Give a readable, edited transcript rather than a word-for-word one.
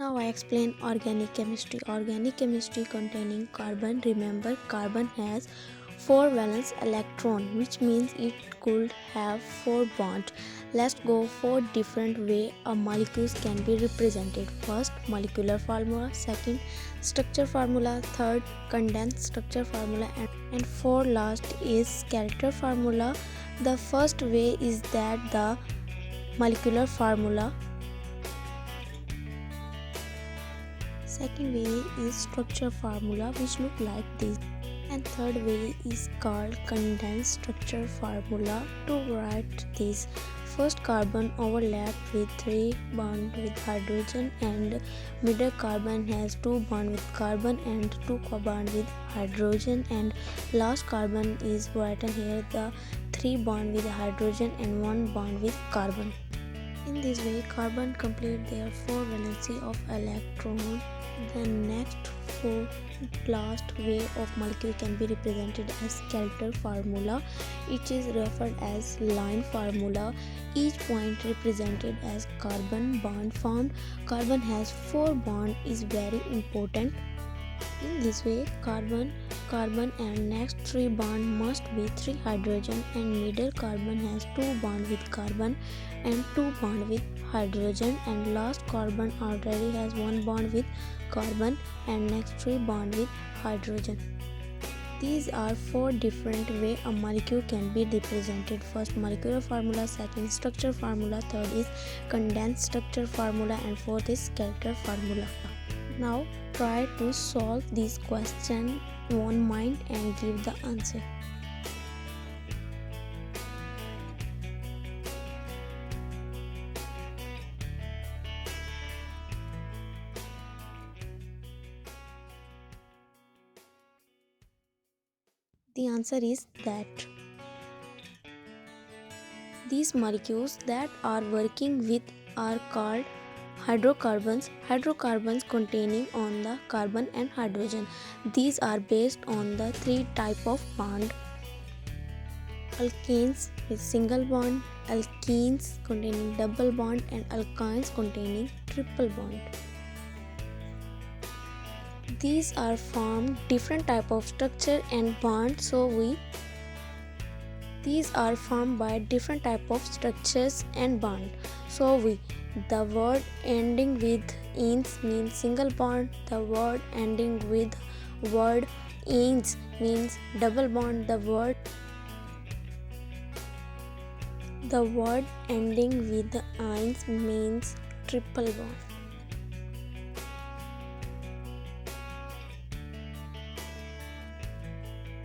Now I explain organic chemistry. Organic chemistry containing carbon. Remember, carbon has 4 valence electron, which means it could have 4 bonds. Let's go 4 different way a molecules can be represented. First, molecular formula. Second, structure formula. Third, condensed structure formula. And for last is character formula. The first way is that the molecular formula. Second way is structure formula, which look like this. And third way is called condensed structure formula. To write this, first carbon overlap with 3 bond with hydrogen, and middle carbon has 2 bond with carbon and 2 bond with hydrogen, and last carbon is written here the 3 bond with hydrogen and 1 bond with carbon. In this way, carbon complete their 4 valency of electron. The next last way of molecule can be represented as character formula. It is referred as line formula. Each point represented as carbon bond formed. Carbon has 4 bond is very important. In this way, carbon and next 3 bond must be 3 hydrogen, and middle carbon has 2 bond with carbon and 2 bond with hydrogen, and last carbon already has 1 bond with carbon and next 3 bond with hydrogen. These are 4 different way a molecule can be represented. First, molecular formula. Second, structure formula. Third is condensed structure formula, and fourth is character formula. Now try to solve this question in one mind and give the answer. The answer is that these molecules that are working with are called hydrocarbons. Hydrocarbons containing on the carbon and hydrogen. These are based on the 3 type of bond: alkanes with single bond, alkenes containing double bond, and alkynes containing triple bond. These are formed different type of structure and bond, these are formed by different type of structures and bond. The word ending with "ines" means single bond. The word ending with word "ines" means double bond. The word ending with the "ines" means triple bond.